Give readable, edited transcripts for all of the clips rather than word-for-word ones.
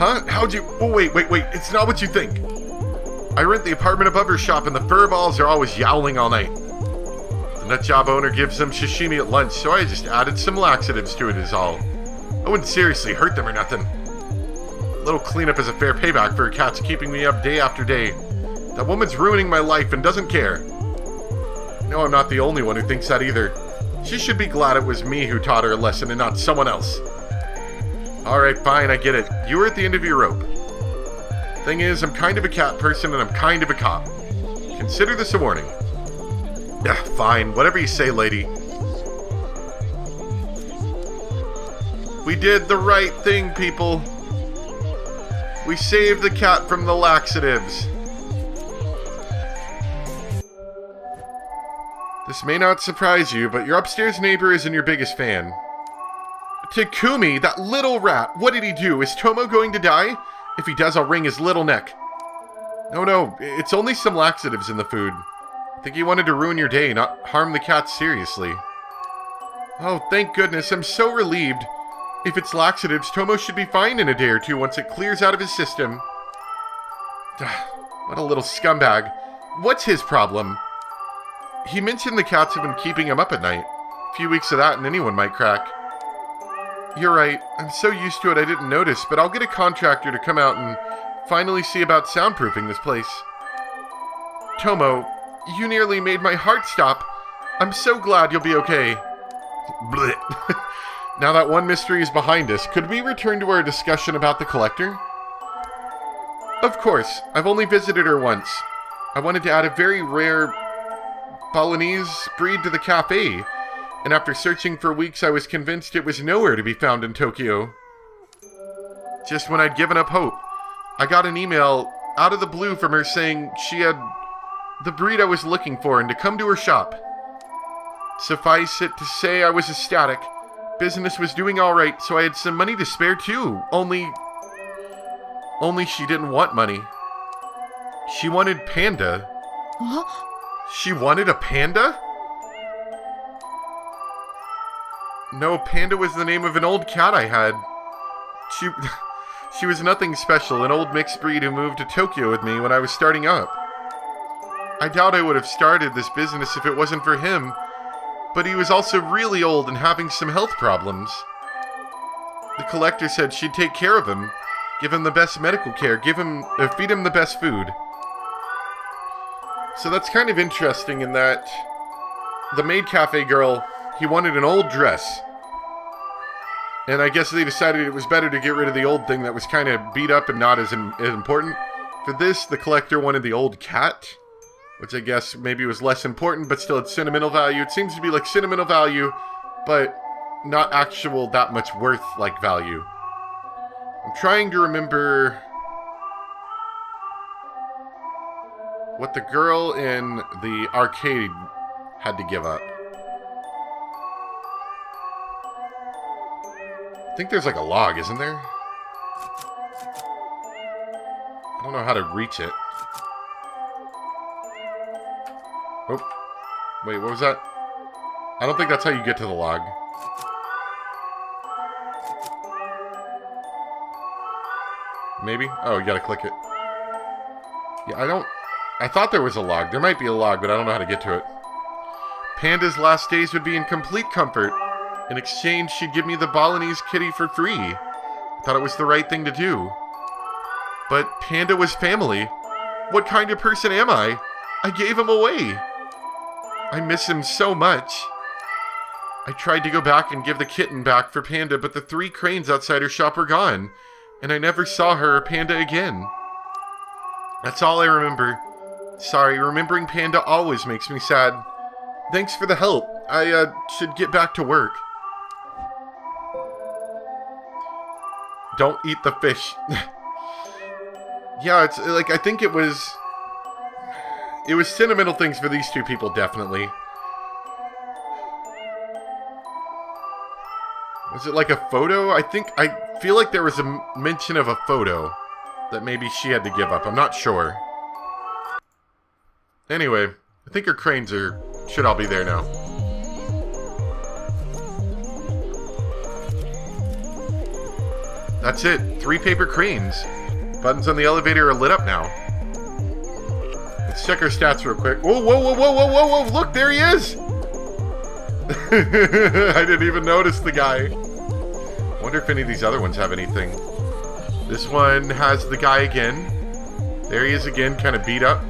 Huh? How'd you... Oh, wait. It's not what you think. I rent the apartment above her shop, and the furballs are always yowling all night. The nut job owner gives them sashimi at lunch, so I just added some laxatives to it is all. I wouldn't seriously hurt them or nothing. A little cleanup is a fair payback for her cats keeping me up day after day. That woman's ruining my life and doesn't care. No, I'm not the only one who thinks that either. She should be glad it was me who taught her a lesson and not someone else. Alright, fine, I get it. You were at the end of your rope. Thing is, I'm kind of a cat person and I'm kind of a cop. Consider this a warning. Yeah, fine. Whatever you say, lady. We did the right thing, people. We saved the cat from the laxatives. This may not surprise you, but your upstairs neighbor isn't your biggest fan. Takumi, that little rat, what did he do? Is Tomo going to die? If he does, I'll wring his little neck. No, it's only some laxatives in the food. I think he wanted to ruin your day, not harm the cat seriously. Oh, thank goodness, I'm so relieved. If it's laxatives, Tomo should be fine in a day or two once it clears out of his system. What a little scumbag. What's his problem? He mentioned the cats have been keeping him up at night. A few weeks of that and anyone might crack. You're right. I'm so used to it I didn't notice, but I'll get a contractor to come out and finally see about soundproofing this place. Tomo, you nearly made my heart stop. I'm so glad you'll be okay. Blech. Now that one mystery is behind us, could we return to our discussion about the collector? Of course. I've only visited her once. I wanted to add a very rare Balinese breed to the cafe, and after searching for weeks I was convinced it was nowhere to be found in Tokyo. Just when I'd given up hope, I got an email out of the blue from her saying she had the breed I was looking for and to come to her shop. Suffice it to say I was ecstatic. Business was doing alright, so I had some money to spare too. Only she didn't want money. She wanted Panda. Huh? She wanted a panda? No, Panda was the name of an old cat I had. She was nothing special, an old mixed breed who moved to Tokyo with me when I was starting up. I doubt I would have started this business if it wasn't for him, but he was also really old and having some health problems. The collector said she'd take care of him, give him the best medical care, feed him the best food. So that's kind of interesting in that the maid cafe girl, he wanted an old dress. And I guess they decided it was better to get rid of the old thing that was kind of beat up and not as important. For this, the collector wanted the old cat, which I guess maybe was less important, but still had sentimental value. It seems to be like sentimental value, but not actual that much worth like value. I'm trying to remember what the girl in the arcade had to give up. I think there's like a log, isn't there? I don't know how to reach it. Oh. Wait, what was that? I don't think that's how you get to the log. Maybe? Oh, you gotta click it. Yeah, I thought there was a log. There might be a log, but I don't know how to get to it. Panda's last days would be in complete comfort. In exchange, she'd give me the Balinese kitty for free. I thought it was the right thing to do. But Panda was family. What kind of person am I? I gave him away. I miss him so much. I tried to go back and give the kitten back for Panda, but the 3 cranes outside her shop were gone, and I never saw her or Panda again. That's all I remember. Sorry, remembering Panda always makes me sad. Thanks for the help. I should get back to work. Don't eat the fish. Yeah, it's like, I think it was sentimental things for these two people, definitely. Was it like a photo? I feel like there was a mention of a photo that maybe she had to give up. I'm not sure. Anyway, I think her cranes should all be there now. That's it. 3 paper cranes. Buttons on the elevator are lit up now. Let's check our stats real quick. Whoa, whoa, whoa, whoa, whoa, whoa, whoa! Look, there he is! I didn't even notice the guy. Wonder if any of these other ones have anything. This one has the guy again. There he is again, kind of beat up.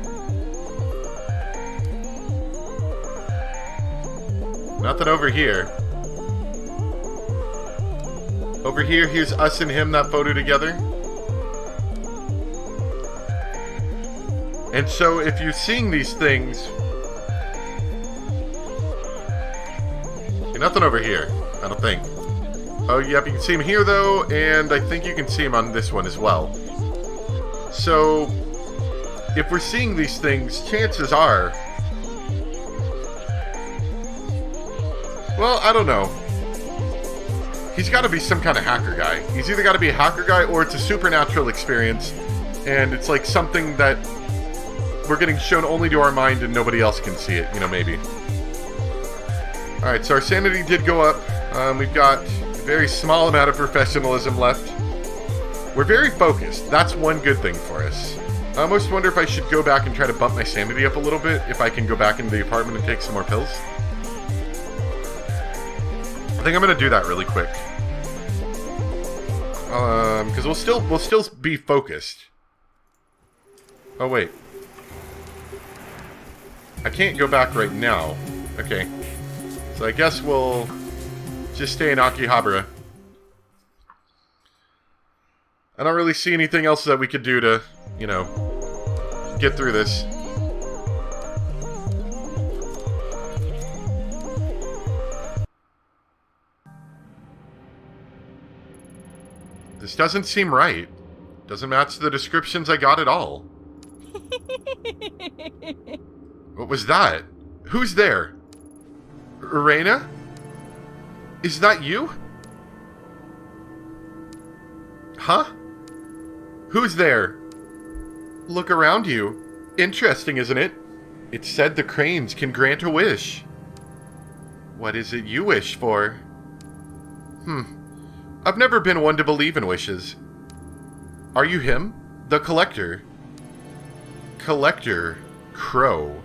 Nothing over here. Over here, here's us and him, that photo together. And so, if you're seeing these things... Nothing over here, I don't think. Oh, yep, you can see him here, though, and I think you can see him on this one as well. So, if we're seeing these things, chances are... Well, I don't know. He's got to be some kind of hacker guy. He's either got to be a hacker guy, or it's a supernatural experience, and it's like something that we're getting shown only to our mind and nobody else can see it, you know, maybe. Alright, so our sanity did go up. We've got a very small amount of professionalism left. We're very focused. That's one good thing for us. I almost wonder if I should go back and try to bump my sanity up a little bit, if I can go back into the apartment and take some more pills. I think I'm going to do that really quick. Because we'll still be focused. Oh, wait. I can't go back right now. Okay. So I guess we'll just stay in Akihabara. I don't really see anything else that we could do to, you know, get through this. This doesn't seem right. Doesn't match the descriptions I got at all. What was that? Who's there? Reina? Is that you? Huh? Who's there? Look around you. Interesting, isn't it? It said the cranes can grant a wish. What is it you wish for? I've never been one to believe in wishes. Are you him? The collector? Collector Crow.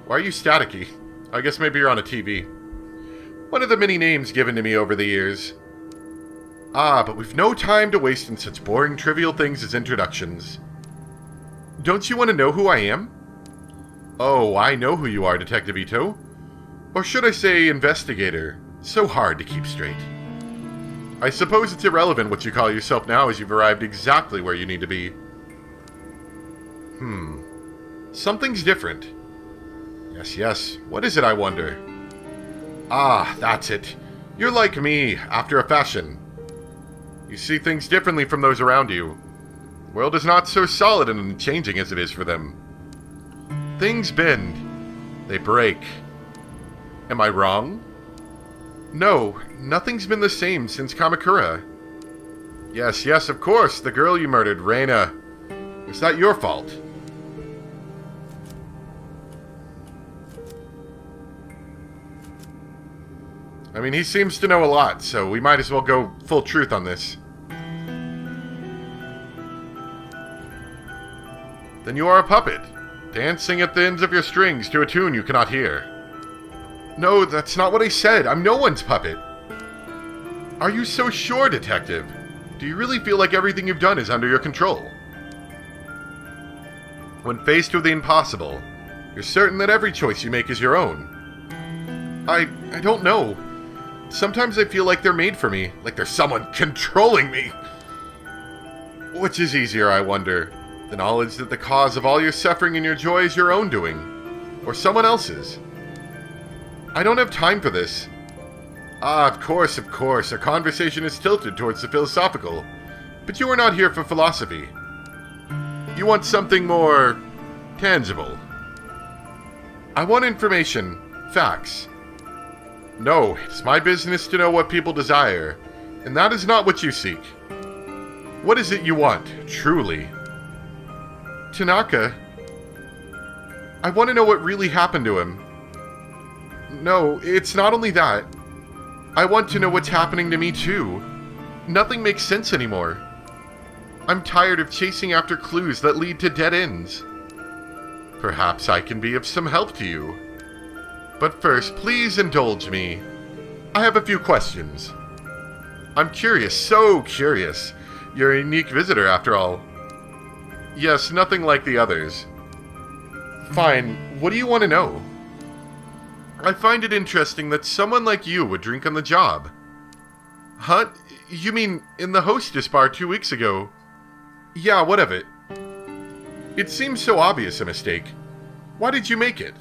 Why are you staticky? I guess maybe you're on a TV. One of the many names given to me over the years. Ah, but we've no time to waste in such boring, trivial things as introductions. Don't you want to know who I am? Oh, I know who you are, Detective Ito. Or should I say investigator? So hard to keep straight. I suppose it's irrelevant what you call yourself now, as you've arrived exactly where you need to be. Something's different. Yes. What is it, I wonder? Ah, that's it. You're like me, after a fashion. You see things differently from those around you. The world is not so solid and unchanging as it is for them. Things bend. They break. Am I wrong? No, nothing's been the same since Kamakura. Yes, of course, the girl you murdered, Reina. Was that your fault? I mean, he seems to know a lot, so we might as well go full truth on this. Then you are a puppet, dancing at the ends of your strings to a tune you cannot hear. No, that's not what I said. I'm no one's puppet. Are you so sure, Detective? Do you really feel like everything you've done is under your control? When faced with the impossible, you're certain that every choice you make is your own. I don't know. Sometimes I feel like they're made for me, like there's someone controlling me. Which is easier, I wonder? The knowledge that the cause of all your suffering and your joy is your own doing, or someone else's? I don't have time for this. Ah, of course, our conversation is tilted towards the philosophical, but you are not here for philosophy. You want something more tangible. I want information, facts. No, it's my business to know what people desire, and that is not what you seek. What is it you want, truly? Tanaka, I want to know what really happened to him. No, it's not only that. I want to know what's happening to me too. Nothing makes sense anymore. I'm tired of chasing after clues that lead to dead ends. Perhaps I can be of some help to you. But first, please indulge me. I have a few questions. I'm curious, so curious. You're a unique visitor, after all. Yes, nothing like the others. Fine, what do you want to know? I find it interesting that someone like you would drink on the job. Huh? You mean in the hostess bar 2 weeks ago? Yeah, what of it? It seems so obvious a mistake. Why did you make it?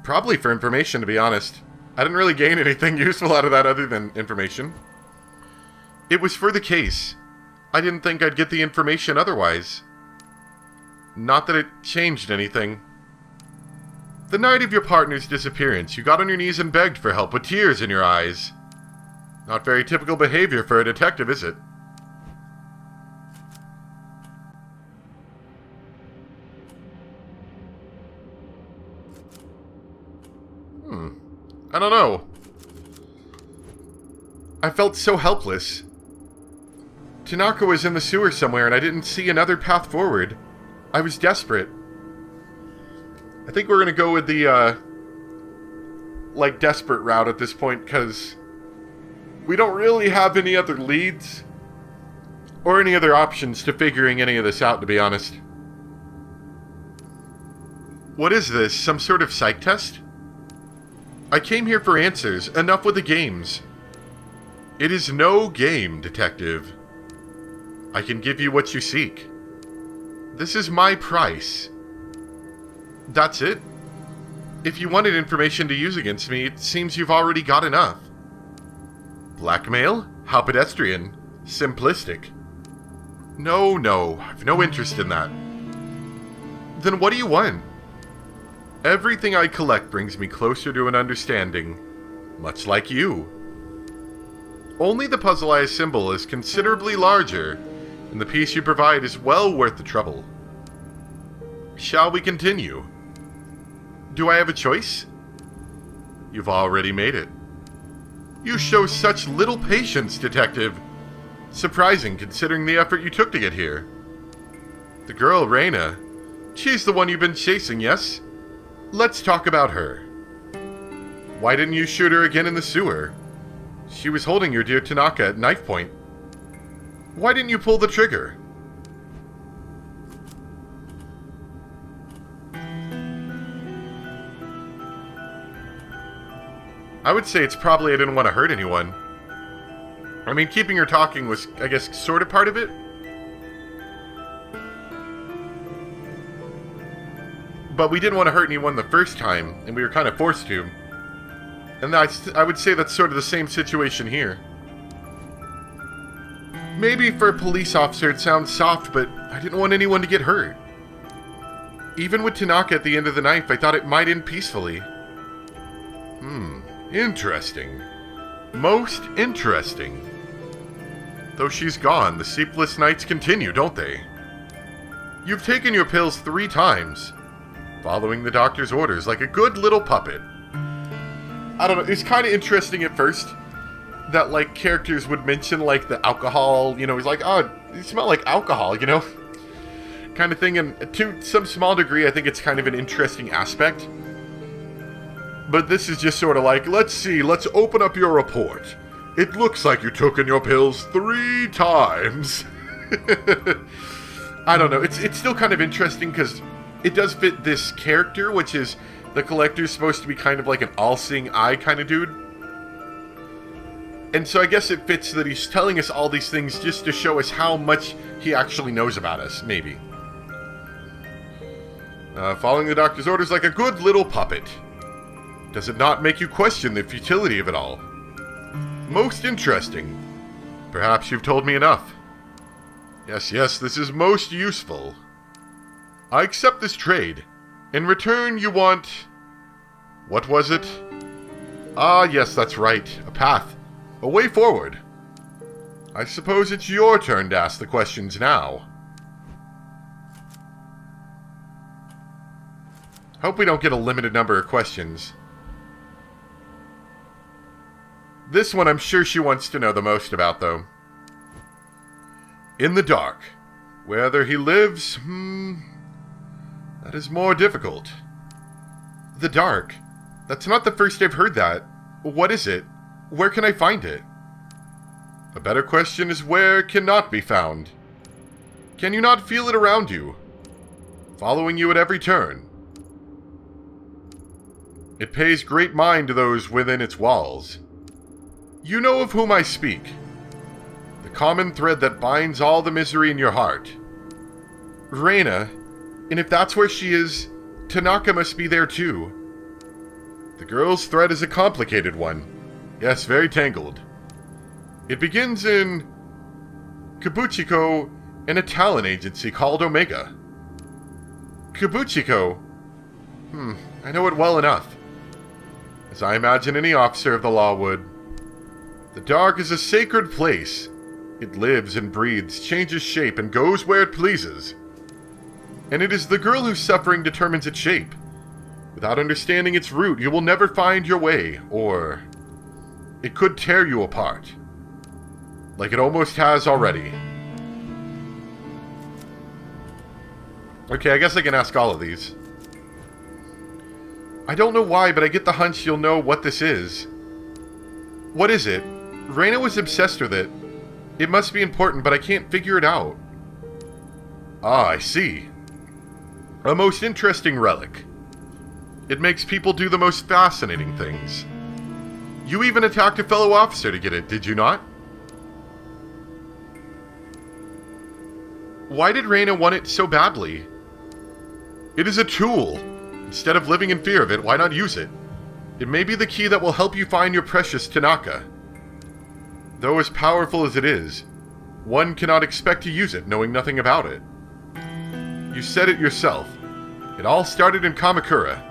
Probably for information, to be honest. I didn't really gain anything useful out of that other than information. It was for the case. I didn't think I'd get the information otherwise. Not that it changed anything. The night of your partner's disappearance, you got on your knees and begged for help with tears in your eyes. Not very typical behavior for a detective, is it? I don't know. I felt so helpless. Tanaka was in the sewer somewhere and I didn't see another path forward. I was desperate. I think we're going to go with the, desperate route at this point, because we don't really have any other leads or any other options to figuring any of this out, to be honest. What is this? Some sort of psych test? I came here for answers. Enough with the games. It is no game, detective. I can give you what you seek. This is my price. That's it? If you wanted information to use against me, it seems you've already got enough. Blackmail? How pedestrian. Simplistic. No, I've no interest in that. Then what do you want? Everything I collect brings me closer to an understanding, much like you. Only the puzzle I assemble is considerably larger, and the piece you provide is well worth the trouble. Shall we continue? Do I have a choice? You've already made it. You show such little patience, detective. Surprising considering the effort you took to get here. The girl, Reina. She's the one you've been chasing, yes? Let's talk about her. Why didn't you shoot her again in the sewer? She was holding your dear Tanaka at knife point. Why didn't you pull the trigger? I would say it's probably I didn't want to hurt anyone. I mean, keeping her talking was, I guess, sort of part of it. But we didn't want to hurt anyone the first time, and we were kind of forced to. And I would say that's sort of the same situation here. Maybe for a police officer it sounds soft, but I didn't want anyone to get hurt. Even with Tanaka at the end of the knife, I thought it might end peacefully. Interesting. Most interesting. Though she's gone, the sleepless nights continue, don't they? You've taken your pills 3 times, following the doctor's orders like a good little puppet. I don't know, it's kind of interesting at first that, like, characters would mention, like, the alcohol, you know, he's like, oh, you smell like alcohol, you know? Kind of thing, and to some small degree, I think it's kind of an interesting aspect. But this is just sort of like, let's see, let's open up your report. It looks like you took in your pills 3 times. I don't know, it's still kind of interesting because it does fit this character, which is the collector's supposed to be kind of like an all-seeing eye kind of dude. And so I guess it fits that he's telling us all these things just to show us how much he actually knows about us, maybe. Following the doctor's orders like a good little puppet. Does it not make you question the futility of it all? Most interesting. Perhaps you've told me enough. Yes, this is most useful. I accept this trade. In return, you want... What was it? Ah, yes, that's right. A path. A way forward. I suppose it's your turn to ask the questions now. Hope we don't get a limited number of questions. This one I'm sure she wants to know the most about, though. In the dark. Whether he lives, that is more difficult. The dark? That's not the first I've heard that. What is it? Where can I find it? A better question is where it cannot be found. Can you not feel it around you? Following you at every turn. It pays great mind to those within its walls. You know of whom I speak. The common thread that binds all the misery in your heart. Reina, and if that's where she is, Tanaka must be there too. The girl's thread is a complicated one. Yes, very tangled. It begins in Kabuchiko and a talent agency called Omega. Kabuchiko? I know it well enough. As I imagine any officer of the law would. The dark is a sacred place. It lives and breathes, changes shape, and goes where it pleases. And it is the girl whose suffering determines its shape. Without understanding its root, you will never find your way, or it could tear you apart. Like it almost has already. Okay, I guess I can ask all of these. I don't know why, but I get the hunch you'll know what this is. What is it? Reina was obsessed with it. It must be important, but I can't figure it out. Ah, I see. A most interesting relic. It makes people do the most fascinating things. You even attacked a fellow officer to get it, did you not? Why did Reina want it so badly? It is a tool. Instead of living in fear of it, why not use it? It may be the key that will help you find your precious Tanaka. Though as powerful as it is, one cannot expect to use it knowing nothing about it. You said it yourself. It all started in Kamakura.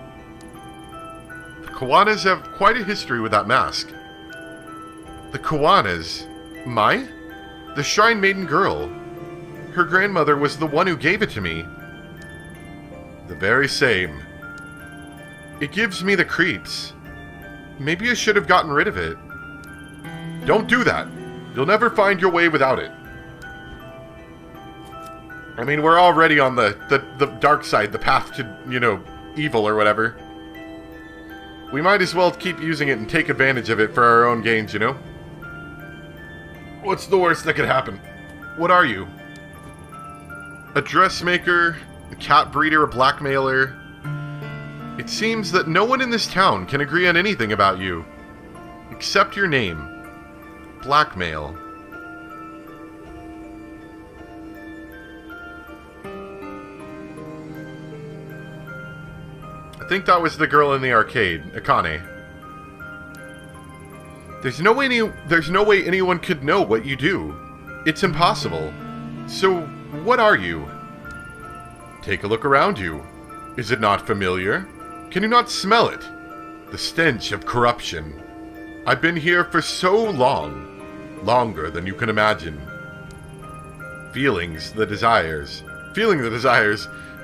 The Kawanas have quite a history with that mask. The Kawanas? Mai? The Shrine Maiden girl. Her grandmother was the one who gave it to me. The very same. It gives me the creeps. Maybe I should have gotten rid of it. Don't do that. You'll never find your way without it. I mean, we're already on the dark side, the path to, evil or whatever. We might as well keep using it and take advantage of it for our own gains, What's the worst that could happen? What are you? A dressmaker, a cat breeder, a blackmailer. It seems that no one in this town can agree on anything about you. Except your name. Blackmail. I think that was the girl in the arcade, Akane. There's no way anyone could know what you do. It's impossible. So, what are you? Take a look around you. Is it not familiar? Can you not smell it? The stench of corruption. I've been here for so long. Longer than you can imagine. Feeling the desires,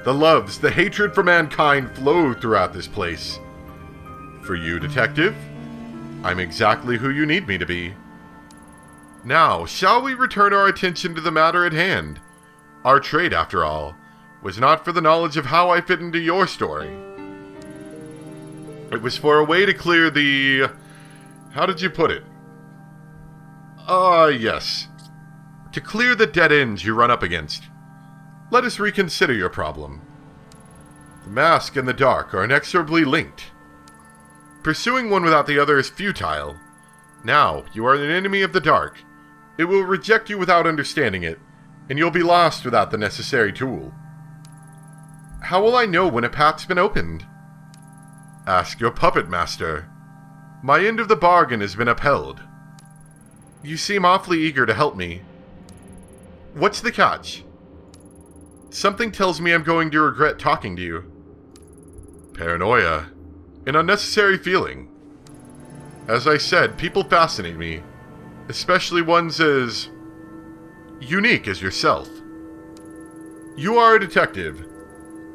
the loves, the hatred for mankind flow throughout this place. For you, detective, I'm exactly who you need me to be. Now, shall we return our attention to the matter at hand? Our trade, after all, was not for the knowledge of how I fit into your story. It was for a way to clear the... How did you put it? Yes. To clear the dead ends you run up against. Let us reconsider your problem. The mask and the dark are inexorably linked. Pursuing one without the other is futile. Now, you are an enemy of the dark. It will reject you without understanding it, and you'll be lost without the necessary tool. How will I know when a path's been opened? Ask your puppet master. My end of the bargain has been upheld. You seem awfully eager to help me. What's the catch? Something tells me I'm going to regret talking to you. Paranoia. An unnecessary feeling. As I said, people fascinate me. Especially ones as... unique as yourself. You are a detective.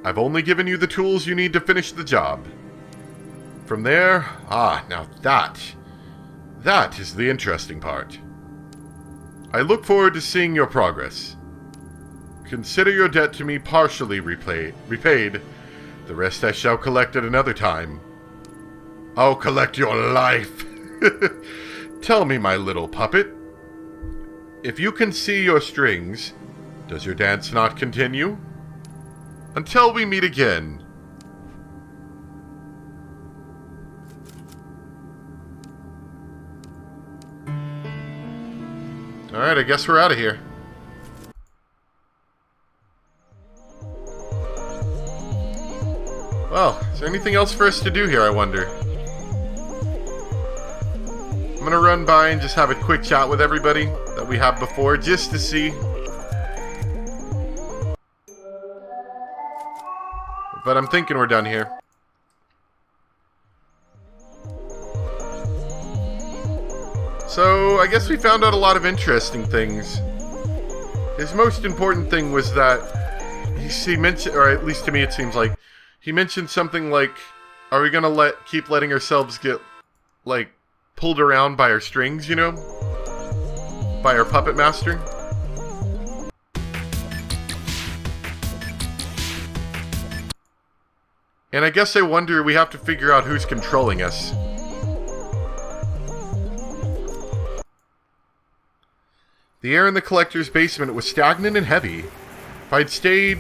I've only given you the tools you need to finish the job. From there, now that is the interesting part. I look forward to seeing your progress. Consider your debt to me partially repaid. The rest I shall collect at another time. I'll collect your life. Tell me, my little puppet. If you can see your strings, does your dance not continue? Until we meet again. Alright, I guess we're out of here. Well, is there anything else for us to do here, I wonder? I'm gonna run by and just have a quick chat with everybody that we have before, just to see. But I'm thinking we're done here. So, I guess we found out a lot of interesting things. His most important thing was that he mentioned, or at least to me it seems like, he mentioned something like, are we gonna keep letting ourselves get, like, pulled around by our strings, you know? By our puppet master? And I guess I wonder, we have to figure out who's controlling us. The air in the collector's basement was stagnant and heavy. If I'd stayed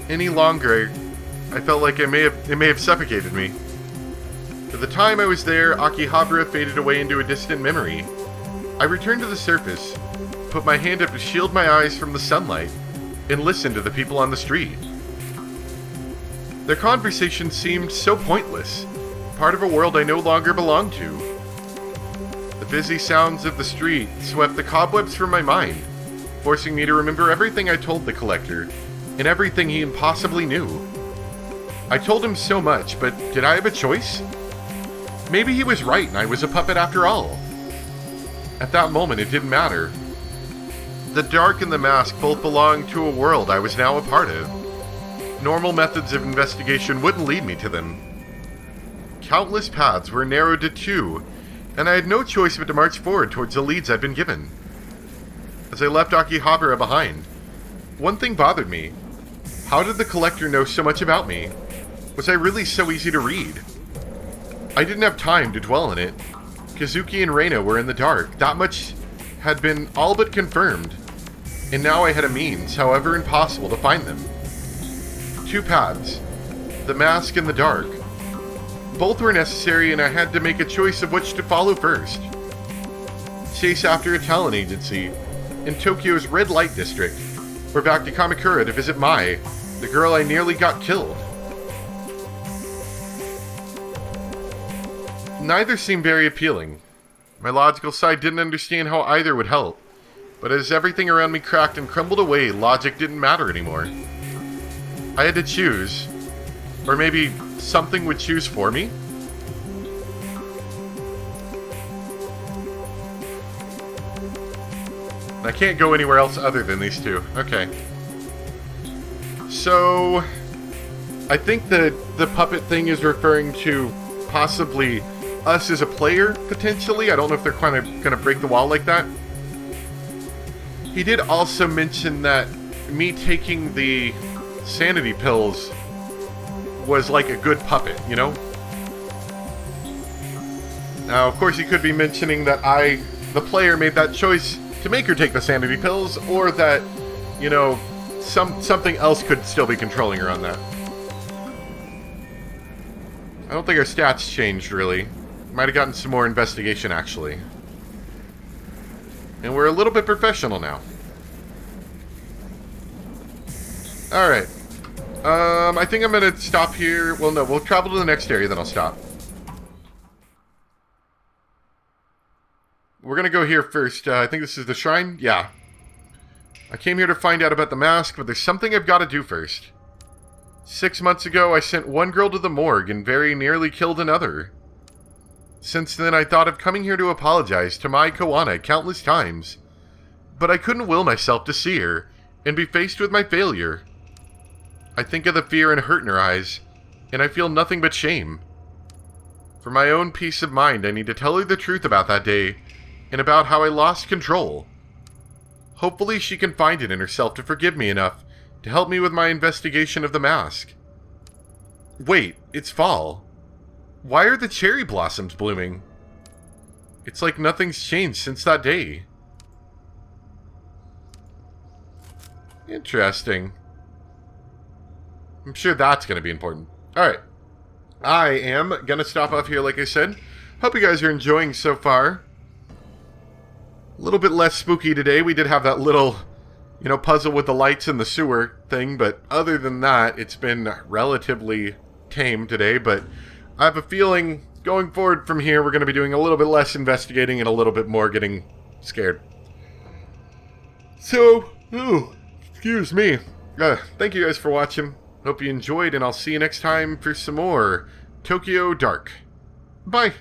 any longer, I felt like it may have suffocated me. For the time I was there, Akihabara faded away into a distant memory. I returned to the surface, put my hand up to shield my eyes from the sunlight, and listened to the people on the street. Their conversation seemed so pointless, part of a world I no longer belonged to. The busy sounds of the street swept the cobwebs from my mind, forcing me to remember everything I told the collector, and everything he impossibly knew. I told him so much, but did I have a choice? Maybe he was right and I was a puppet after all. At that moment, it didn't matter. The dark and the mask both belonged to a world I was now a part of. Normal methods of investigation wouldn't lead me to them. Countless paths were narrowed to two, and I had no choice but to march forward towards the leads I'd been given. As I left Akihabara behind, one thing bothered me. How did the collector know so much about me? Was I really so easy to read? I didn't have time to dwell on it. Kazuki and Reina were in the dark. That much had been all but confirmed. And now I had a means, however impossible, to find them. Two paths. The mask and the dark. Both were necessary, and I had to make a choice of which to follow first. Chase after a talent agency in Tokyo's red light district, or back to Kamakura to visit Mai, the girl I nearly got killed. Neither seemed very appealing. My logical side didn't understand how either would help, but as everything around me cracked and crumbled away, logic didn't matter anymore. I had to choose, or maybe something would choose for me? I can't go anywhere else other than these two. Okay. So, I think the puppet thing is referring to possibly us as a player, potentially. I don't know if they're kind of going to break the wall like that. He did also mention that me taking the sanity pills was like a good puppet, you know? Now, of course, he could be mentioning that I, the player, made that choice to make her take the sanity pills, or that, you know, something else could still be controlling her on that. I don't think our stats changed, really. Might have gotten some more investigation, actually. And we're a little bit professional now. Alright. I think I'm going to stop here. Well, no, we'll travel to the next area, then I'll stop. We're going to go here first. I think this is the shrine? Yeah. I came here to find out about the mask, but there's something I've got to do first. 6 months ago, I sent one girl to the morgue and very nearly killed another. Since then, I thought of coming here to apologize to Mai Kawana countless times. But I couldn't will myself to see her and be faced with my failure. I think of the fear and hurt in her eyes, and I feel nothing but shame. For my own peace of mind, I need to tell her the truth about that day, and about how I lost control. Hopefully she can find it in herself to forgive me enough to help me with my investigation of the mask. Wait, it's fall. Why are the cherry blossoms blooming? It's like nothing's changed since that day. Interesting. I'm sure that's going to be important. Alright. I am going to stop off here, like I said. Hope you guys are enjoying so far. A little bit less spooky today. We did have that little, puzzle with the lights in the sewer thing. But other than that, it's been relatively tame today. But I have a feeling going forward from here, we're going to be doing a little bit less investigating and a little bit more getting scared. So, excuse me. Thank you guys for watching. Hope you enjoyed, and I'll see you next time for some more Tokyo Dark. Bye.